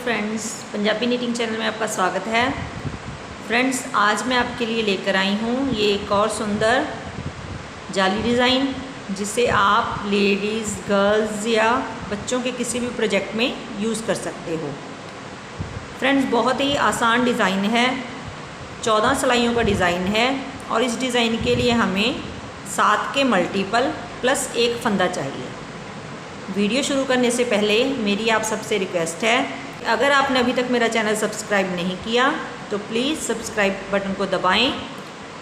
Friends, Punjabi knitting channel में आपका स्वागत है। फ्रेंड्स, आज मैं आपके लिए लेकर आई हूँ ये एक और सुंदर जाली डिज़ाइन, जिसे आप लेडीज़, गर्ल्स या बच्चों के किसी भी प्रोजेक्ट में यूज़ कर सकते हो। फ्रेंड्स, बहुत ही आसान डिज़ाइन है, 14 सिलाइयों का डिज़ाइन है और इस डिज़ाइन के लिए हमें 7 के मल्टीपल प्लस एक फंदा चाहिए। वीडियो शुरू करने से पहले मेरी आप सबसे रिक्वेस्ट है, अगर आपने अभी तक मेरा चैनल सब्सक्राइब नहीं किया तो प्लीज़ सब्सक्राइब बटन को दबाएं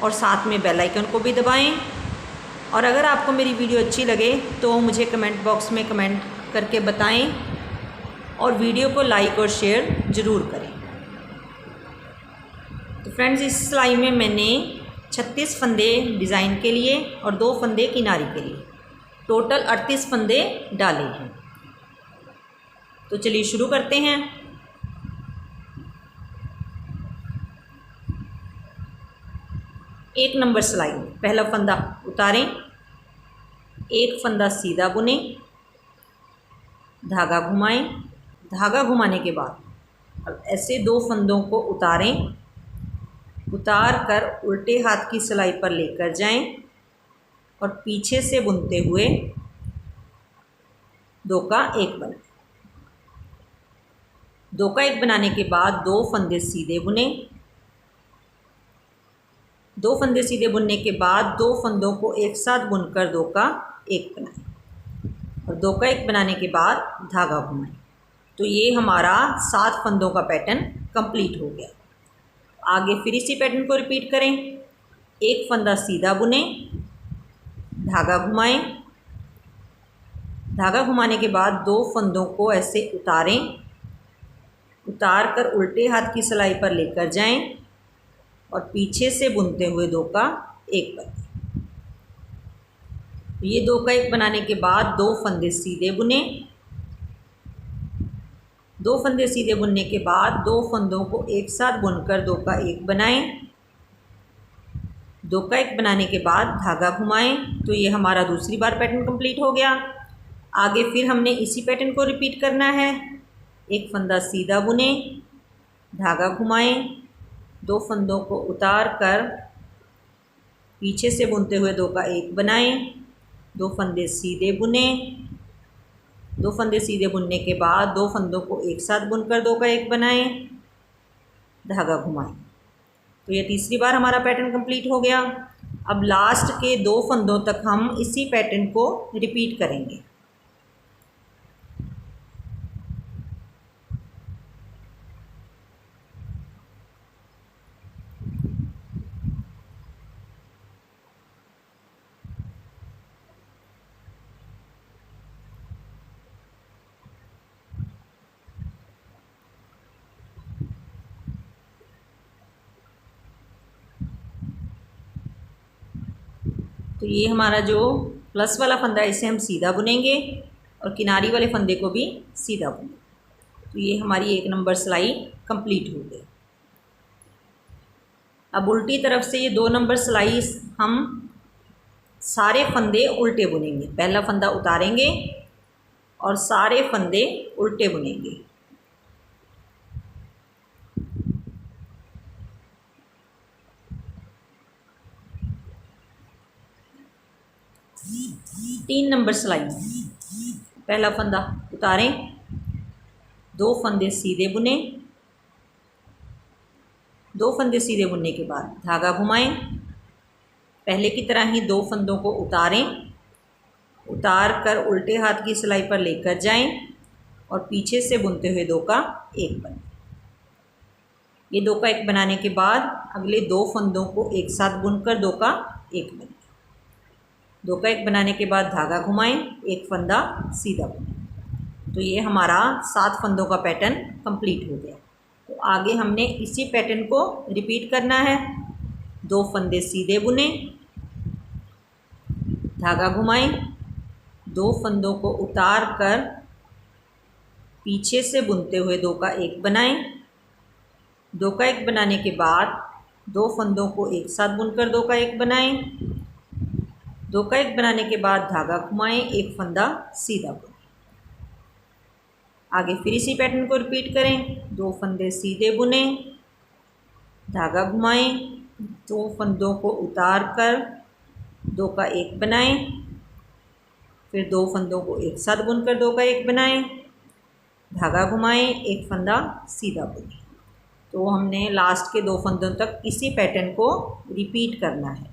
और साथ में बेल आइकन को भी दबाएं। और अगर आपको मेरी वीडियो अच्छी लगे तो मुझे कमेंट बॉक्स में कमेंट करके बताएं और वीडियो को लाइक और शेयर ज़रूर करें। तो फ्रेंड्स, इस सिलाई में मैंने 36 फंदे डिज़ाइन के लिए और 2 फंदे किनारी के लिए, टोटल 38 फंदे डाले हैं। तो चलिए शुरू करते हैं। एक नंबर सिलाई में पहला फंदा उतारें, एक फंदा सीधा बुनें, धागा घुमाएं। धागा घुमाने के बाद अब ऐसे 2 फंदों को उतारें, उतार कर उल्टे हाथ की सिलाई पर लेकर जाएं और पीछे से बुनते हुए 2 का 1 बनाएं। 2 का 1 बनाने के बाद 2 फंदे सीधे बुनें। 2 फंदे सीधे बुनने के बाद 2 फंदों को एक साथ बुनकर 2 का 1 बनाएं और 2 का 1 बनाने के बाद धागा घुमाएं। तो ये हमारा 7 फंदों का पैटर्न कंप्लीट हो गया। आगे फिर इसी पैटर्न को रिपीट करें। एक फंदा सीधा बुनें, धागा घुमाएं। धागा घुमाने के बाद 2 फंदों को ऐसे उतारें, उतार कर उल्टे हाथ की सिलाई पर लेकर जाएं और पीछे से बुनते हुए 2 का 1 बनाएं। ये 2 का 1 बनाने के बाद 2 फंदे सीधे बुनें। 2 फंदे सीधे बुनने के बाद 2 फंदों को एक साथ बुनकर 2 का 1 बनाएं। 2 का 1 बनाने के बाद धागा घुमाएं। तो ये हमारा दूसरी बार पैटर्न कंप्लीट हो गया। आगे फिर हमने इसी पैटर्न को रिपीट करना है। एक फंदा सीधा बुनें, धागा घुमाएं, 2 फंदों को उतार कर पीछे से बुनते हुए 2 का 1 बनाएं। 2 फंदे सीधे बुनें। 2 फंदे सीधे बुनने के बाद 2 फंदों को एक साथ बुनकर 2 का 1 बनाएं, धागा घुमाएं। तो ये तीसरी बार हमारा पैटर्न कंप्लीट हो गया। अब लास्ट के 2 फंदों तक हम इसी पैटर्न को रिपीट करेंगे। तो ये हमारा जो प्लस वाला फंदा है इसे हम सीधा बुनेंगे और किनारी वाले फंदे को भी सीधा बुनेंगे। तो ये हमारी 1 नंबर सिलाई कंप्लीट हो गई। अब उल्टी तरफ से ये 2 नंबर सिलाई हम सारे फंदे उल्टे बुनेंगे। पहला फंदा उतारेंगे और सारे फंदे उल्टे बुनेंगे। तीन नंबर सिलाई में पहला फंदा उतारें, 2 फंदे सीधे बुनें। 2 फंदे सीधे बुनने के बाद धागा घुमाएं। पहले की तरह ही 2 फंदों को उतारें, उतार कर उल्टे हाथ की सिलाई पर लेकर जाएं और पीछे से बुनते हुए 2 का 1 बनाएं। ये 2 का 1 बनाने के बाद अगले 2 फंदों को एक साथ बुनकर 2 का 1 बनाएं। 2 का 1 बनाने के बाद धागा घुमाएं, 1 फंदा सीधा बुनें। तो ये हमारा 7 फंदों का पैटर्न कंप्लीट हो गया। तो आगे हमने इसी पैटर्न को रिपीट करना है। 2 फंदे सीधे बुनें, धागा घुमाएं, 2 फंदों को उतार कर पीछे से बुनते हुए 2 का 1 बनाएं। 2 का 1 बनाने के बाद 2 फंदों को एक साथ बुनकर 2 का 1 बनाएं। 2 का 1 बनाने के बाद धागा घुमाएं, 1 फंदा सीधा बुनें। आगे फिर इसी पैटर्न को रिपीट करें। 2 फंदे सीधे बुने, धागा घुमाएं, 2 फंदों को उतार कर 2 का 1 बनाएं, फिर 2 फंदों को एक साथ बुनकर 2 का 1 बनाएं, धागा घुमाएं, 1 फंदा सीधा बुनें। तो हमने लास्ट के 2 फंदों तक इसी पैटर्न को रिपीट करना है।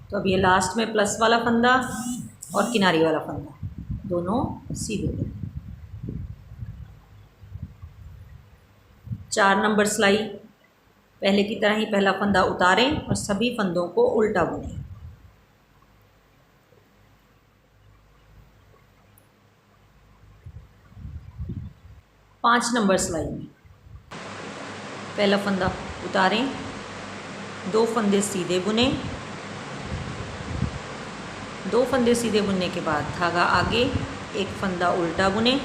तो अब ये लास्ट में प्लस वाला फंदा और किनारी वाला फंदा दोनों सीधे। 4 नंबर सिलाई पहले की तरह ही पहला फंदा उतारें और सभी फंदों को उल्टा बुनें। पाँच नंबर सिलाई में पहला फंदा उतारें, 2 फंदे सीधे बुनें, 2 फंदे सीधे बुनने के बाद धागा आगे, 1 फंदा उल्टा बुनें,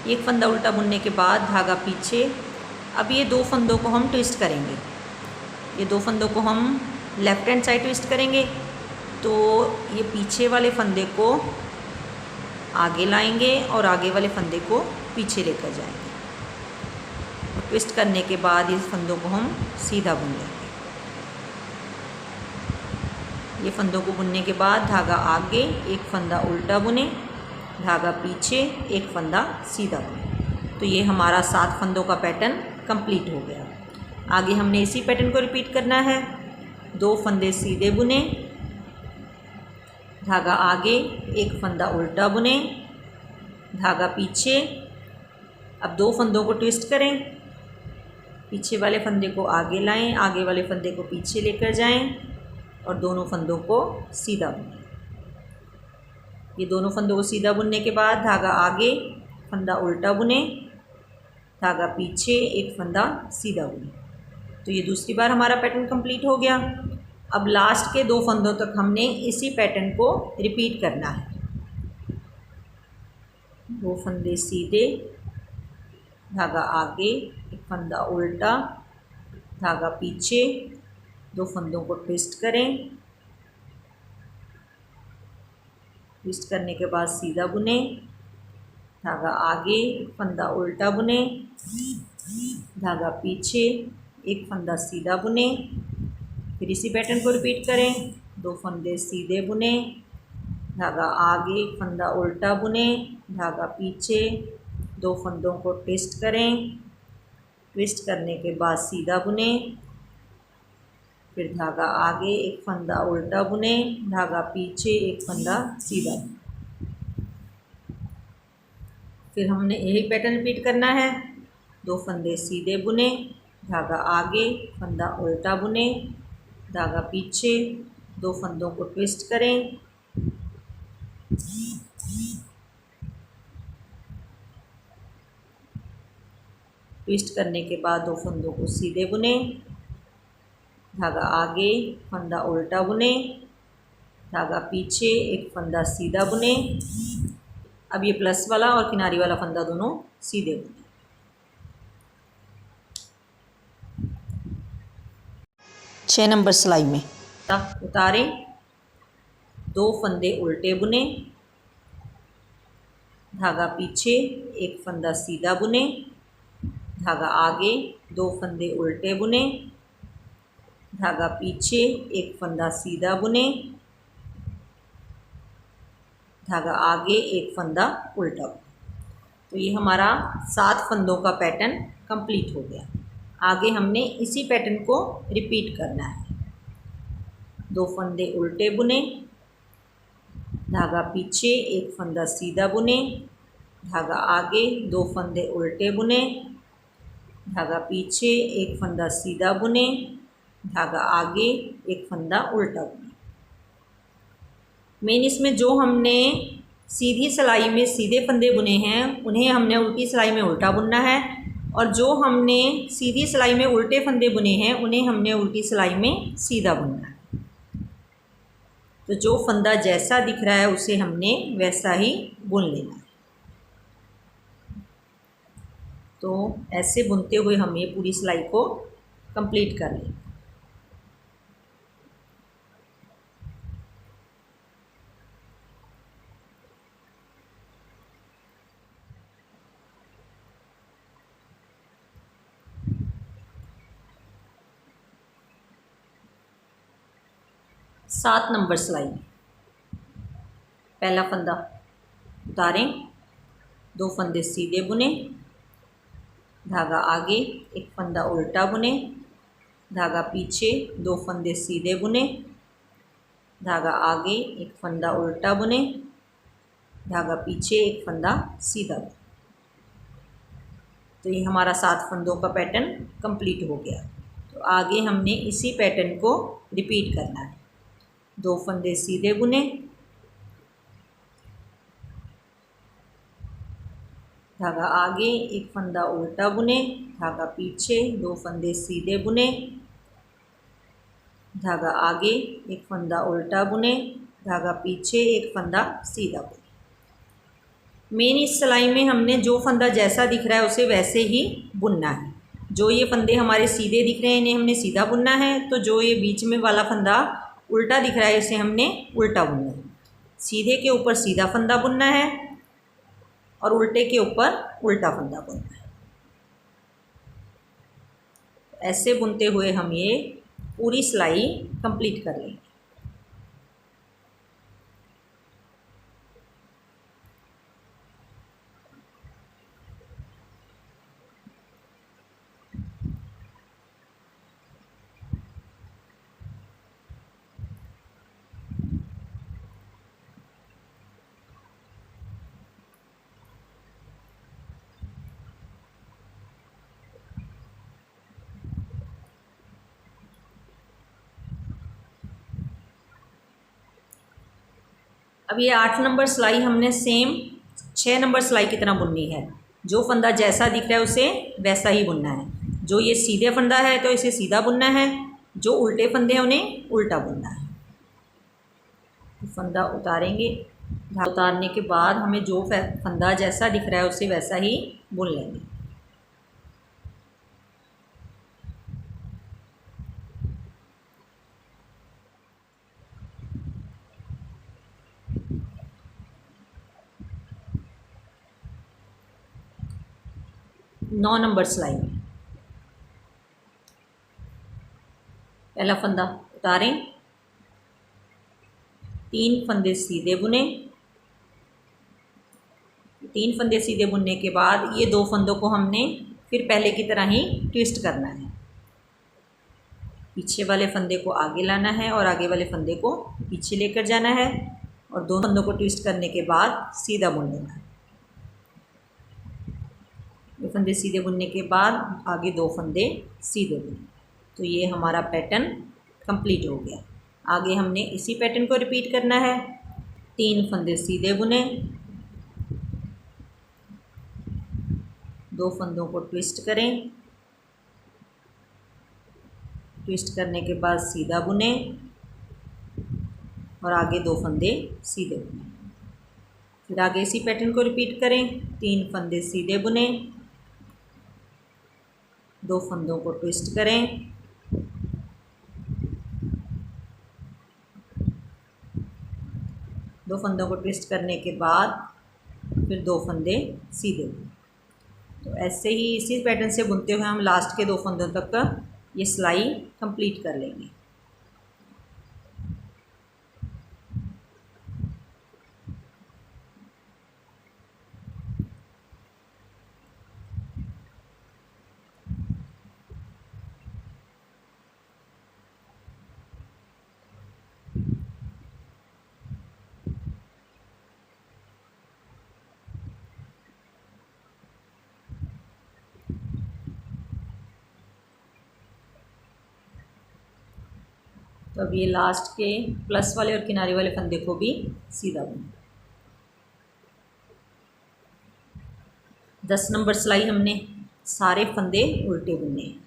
1 फंदा उल्टा बुनने के बाद धागा पीछे। अब ये 2 फंदों को हम ट्विस्ट करेंगे, ये 2 फंदों को हम लेफ़्ट हैंड साइड ट्विस्ट करेंगे। तो ये पीछे वाले फंदे को आगे लाएंगे और आगे वाले फंदे को पीछे लेकर जाएंगे। ट्विस्ट करने के बाद इस फंदों को हम सीधा बुन लेंगे। ये फंदों को बुनने के बाद धागा आगे, 1 फंदा उल्टा बुने, धागा पीछे, 1 फंदा सीधा बुने। तो ये हमारा 7 फंदों का पैटर्न कंप्लीट हो गया। आगे हमने इसी पैटर्न को रिपीट करना है। 2 फंदे सीधे बुने, धागा आगे, 1 फंदा उल्टा बुने, धागा पीछे। अब 2 फंदों को ट्विस्ट करें, पीछे वाले फंदे को आगे लाएं, आगे वाले फंदे को पीछे लेकर जाएं और दोनों फंदों को सीधा बुनें। ये दोनों फंदों को सीधा बुनने के बाद धागा आगे, फंदा उल्टा बुने, धागा पीछे, 1 फंदा सीधा बुने। तो ये दूसरी बार हमारा पैटर्न कंप्लीट हो गया। अब लास्ट के 2 फंदों तक हमने इसी पैटर्न को रिपीट करना है। 2 फंदे सीधे, धागा आगे, 1 फंदा उल्टा, धागा पीछे, 2 फंदों को ट्विस्ट करें, ट्विस्ट करने के बाद सीधा बुने, धागा आगे, 1 फंदा उल्टा बुने, धागा पीछे, 1 फंदा सीधा बुने। फिर इसी पैटर्न को रिपीट करें। 2 फंदे सीधे बुने, धागा आगे, 1 फंदा उल्टा बुने, धागा पीछे, 2 फंदों को ट्विस्ट करें, ट्विस्ट करने के बाद सीधा बुने, फिर धागा आगे, 1 फंदा उल्टा बुने, धागा पीछे, 1 फंदा सीधा बुने। फिर हमने यही पैटर्न रिपीट करना है। 2 फंदे सीधे बुने, धागा आगे, फंदा उल्टा बुने, धागा पीछे, 2 फंदों को ट्विस्ट करें, ट्विस्ट करने के बाद 2 फंदों को सीधे बुने, धागा आगे, फंदा उल्टा बुने, धागा पीछे, 1 फंदा सीधा बुने। अब ये प्लस वाला और किनारी वाला फंदा दोनों सीधे बुने। 6 नंबर सिलाई में उतारें, 2 फंदे उल्टे बुने, धागा पीछे, 1 फंदा सीधा बुने, धागा आगे, 2 फंदे उल्टे बुने, धागा पीछे, 1 फंदा सीधा बुने, धागा आगे, 1 फंदा उल्टा बुने। तो ये हमारा 7 फंदों का पैटर्न कंप्लीट हो गया। आगे हमने इसी पैटर्न को रिपीट करना है। 2 फंदे उल्टे बुने, धागा पीछे, 1 फंदा सीधा बुने, धागा आगे, 2 फंदे उल्टे बुने, धागा पीछे, 1 फंदा सीधा बुने, धागा आगे, 1 फंदा उल्टा बुने। मेन इसमें जो हमने सीधी सिलाई में सीधे फंदे बुने हैं उन्हें हमने उल्टी सिलाई में उल्टा बुनना है और जो हमने सीधी सिलाई में उल्टे फंदे बुने हैं उन्हें हमने उल्टी सिलाई में सीधा बुनना है। तो जो फंदा जैसा दिख रहा है उसे हमने वैसा ही बुन लेना है। तो ऐसे बुनते हुए हम ये पूरी सिलाई को कंप्लीट कर लेंगे। सात नंबर सिलाई में पहला फंदा उतारें, 2 फंदे सीधे बुने, धागा आगे, एक फंदा उल्टा बुने, धागा पीछे, 2 फंदे सीधे बुने, धागा आगे, एक फंदा उल्टा बुने, धागा पीछे, एक फंदा सीधा बुने। तो ये हमारा 7 फंदों का पैटर्न कंप्लीट हो गया। तो आगे हमने इसी पैटर्न को रिपीट करना है। 2 फंदे सीधे बुने, धागा आगे, एक फंदा उल्टा बुने, धागा पीछे, 2 फंदे सीधे बुने, धागा आगे, एक फंदा उल्टा बुने, धागा पीछे, एक फंदा सीधा बुने। मेन इस सिलाई में हमने जो फंदा जैसा दिख रहा है उसे वैसे ही बुनना है। जो ये फंदे हमारे सीधे दिख रहे हैं इन्हें हमने सीधा बुनना है, तो जो ये बीच में वाला फंदा उल्टा दिख रहा है इसे हमने उल्टा बुनना है। सीधे के ऊपर सीधा फंदा बुनना है और उल्टे के ऊपर उल्टा फंदा बुनना है। ऐसे बुनते हुए हम ये पूरी सिलाई कंप्लीट कर लेंगे। अब ये 8 नंबर सिलाई हमने सेम 6 नंबर सिलाई की तरह बुननी है। जो फंदा जैसा दिख रहा है उसे वैसा ही बुनना है। जो ये सीधे फंदा है तो इसे सीधा बुनना है, जो उल्टे फंदे हैं उन्हें उल्टा बुनना है। फंदा उतारेंगे, उतारने के बाद हमें जो फंदा जैसा दिख रहा है उसे वैसा ही बुन लेंगे। नौ नंबर सिलाई में पहला फंदा उतारें, 3 फंदे सीधे बुने, 3 फंदे सीधे बुनने के बाद ये 2 फंदों को हमने फिर पहले की तरह ही ट्विस्ट करना है। पीछे वाले फंदे को आगे लाना है और आगे वाले फंदे को पीछे लेकर जाना है और 2 फंदों को ट्विस्ट करने के बाद सीधा बुन लेना है। ये फंदे सीधे बुनने के बाद आगे 2 फंदे सीधे बुने। तो ये हमारा पैटर्न कंप्लीट हो गया। आगे हमने इसी पैटर्न को रिपीट करना है। 3 फंदे सीधे बुने, 2 फंदों को ट्विस्ट करें, ट्विस्ट करने के बाद सीधा बुने और आगे 2 फंदे सीधे बुने। फिर आगे इसी पैटर्न को रिपीट करें। 3 फंदे सीधे बुने, 2 फंदों को ट्विस्ट करें, दो फंदों को ट्विस्ट करने के बाद फिर 2 फंदे सीधे बुने। तो ऐसे ही इसी पैटर्न से बुनते हुए हम लास्ट के 2 फंदों तक ये सिलाई कंप्लीट कर लेंगे। तो अब ये लास्ट के प्लस वाले और किनारे वाले फंदे को भी सीधा बुनें। 10 नंबर सिलाई हमने सारे फंदे उल्टे बुनने हैं।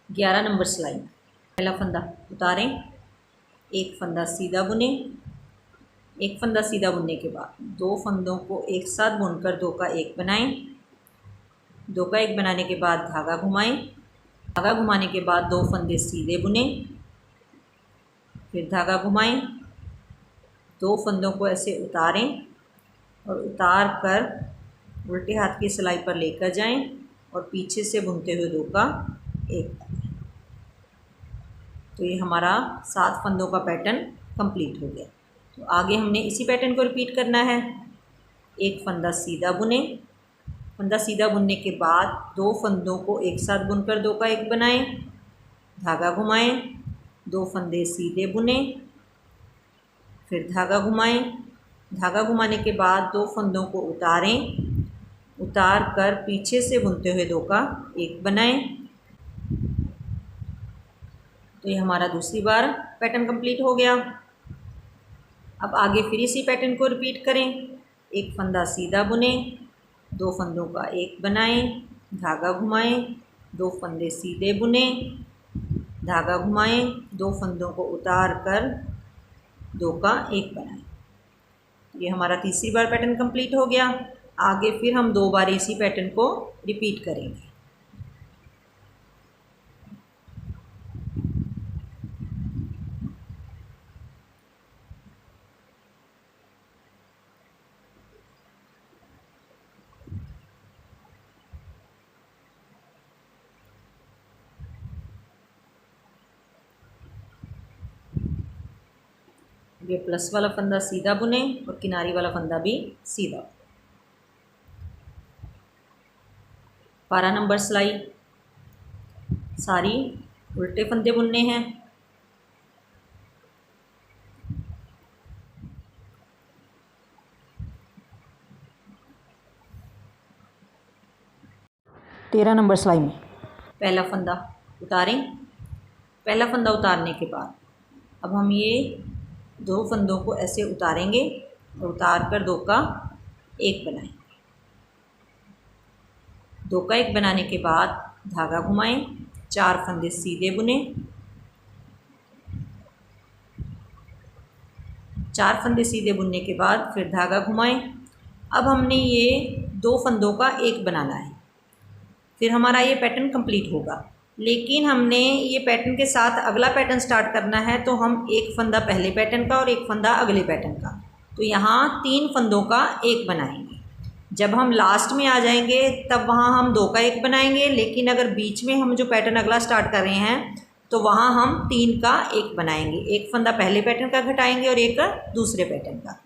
ग्यारह नंबर सिलाई, पहला फंदा उतारें, एक फंदा सीधा बुने। एक फंदा सीधा बुनने के बाद दो फंदों को एक साथ बुनकर दो का एक बनाएं। दो का एक बनाने के बाद धागा घुमाएं। धागा घुमाने के बाद दो फंदे सीधे बुने, फिर धागा घुमाएं। दो फंदों को ऐसे उतारें और उतार कर उल्टे हाथ की सिलाई पर लेकर जाएं और पीछे से बुनते हुए दो का एक बनाएं। तो ये हमारा 7 फंदों का पैटर्न कंप्लीट हो गया। तो आगे हमने इसी पैटर्न को रिपीट करना है। एक फंदा सीधा बुने, फंदा सीधा बुनने के बाद दो फंदों को एक साथ बुनकर दो का एक बनाएं। धागा घुमाएं, दो फंदे सीधे बुने, फिर धागा घुमाएं। धागा घुमाने के बाद दो फंदों को उतारें, उतार कर पीछे से बुनते हुए दो का एक बनाएं। तो ये हमारा दूसरी बार पैटर्न कंप्लीट हो गया। अब आगे फिर इसी पैटर्न को रिपीट करें। एक फंदा सीधा बुने, दो फंदों का एक बनाएं, धागा घुमाएं, दो फंदे सीधे बुने, धागा घुमाएं, दो फंदों को उतार कर दो का एक बनाएं। ये हमारा तीसरी बार पैटर्न कंप्लीट हो गया। आगे फिर हम 2 बार इसी पैटर्न को रिपीट करेंगे। ये प्लस वाला फंदा सीधा बुने और किनारी वाला फंदा भी सीधा। 12 नंबर सिलाई, सारी उल्टे फंदे बुनने हैं। तेरह नंबर सिलाई में पहला फंदा उतारें। पहला फंदा उतारने के बाद अब हम ये दो फंदों को ऐसे उतारेंगे और उतार कर दो का एक बनाएं। दो का एक बनाने के बाद धागा घुमाएं, 4 फंदे सीधे बुने, 4 फंदे सीधे बुनने के बाद फिर धागा घुमाएं। अब हमने ये दो फंदों का एक बनाना है, फिर हमारा ये पैटर्न कंप्लीट होगा। लेकिन हमने ये पैटर्न के साथ अगला पैटर्न स्टार्ट करना है, तो हम एक फंदा पहले पैटर्न का और एक फंदा अगले पैटर्न का, तो यहाँ 3 फंदों का एक बनाएंगे। जब हम लास्ट में आ जाएंगे तब वहाँ हम 2 का एक बनाएंगे, लेकिन अगर बीच में हम जो पैटर्न अगला स्टार्ट कर रहे हैं तो वहाँ हम 3 का एक बनाएंगे। एक फंदा पहले पैटर्न का घटाएंगे और एक दूसरे पैटर्न का,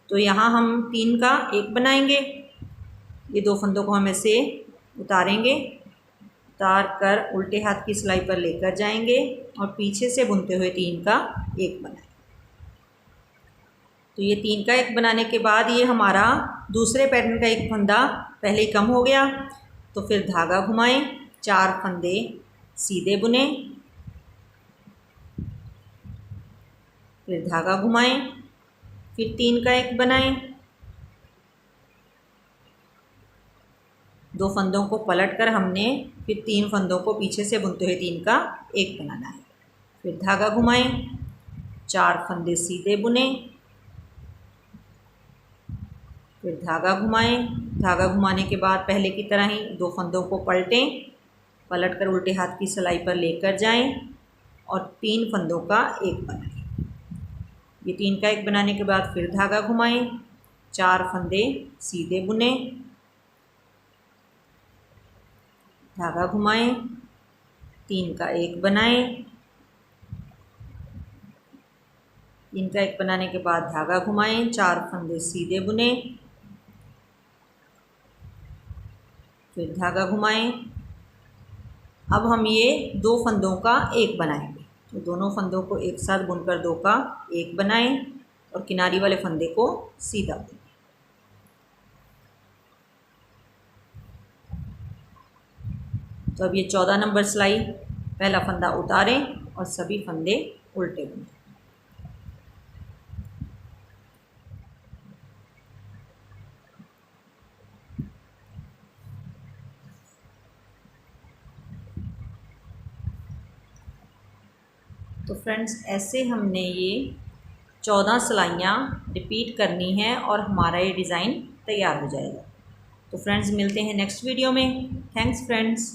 तो यहाँ हम 3 का एक बनाएंगे। ये दो फंदों को हम ऐसे उतारेंगे, उतार कर उल्टे हाथ की सिलाई पर लेकर जाएंगे और पीछे से बुनते हुए 3 का एक बनाएंगे। तो ये 3 का एक बनाने के बाद ये हमारा दूसरे पैटर्न का एक फंदा पहले ही कम हो गया, तो फिर धागा घुमाएं, 4 फंदे सीधे बुने, फिर धागा घुमाएं, फिर 3 का एक बनाएं। दो फंदों को पलटकर हमने फिर 3 फंदों को पीछे से बुनते हुए 3 का एक बनाना है। फिर धागा घुमाएं, 4 फंदे सीधे बुने, फिर धागा घुमाएं। धागा घुमाने के बाद पहले की तरह ही दो फंदों को पलटें, पलटकर उल्टे हाथ की सिलाई पर लेकर जाएं और 3 फंदों का एक बनाएं। ये 3 का एक बनाने के बाद फिर धागा घुमाएं, 4 फंदे सीधे बुने, धागा घुमाएं, 3 का एक बनाएं। 3 का एक बनाने के बाद धागा घुमाएं, 4 फंदे सीधे बुने, फिर धागा घुमाएं। अब हम ये दो फंदों का एक बनाएंगे, तो दोनों फंदों को एक साथ बुनकर दो का एक बनाएं और किनारी वाले फंदे को सीधा बुनें। तो अब ये 14 नंबर सिलाई, पहला फंदा उतारें और सभी फंदे उल्टे बुनें। तो फ्रेंड्स ऐसे हमने ये 14 सिलाइयाँ रिपीट करनी है और हमारा ये डिज़ाइन तैयार हो जाएगा। तो फ्रेंड्स मिलते हैं नेक्स्ट वीडियो में। Thanks friends.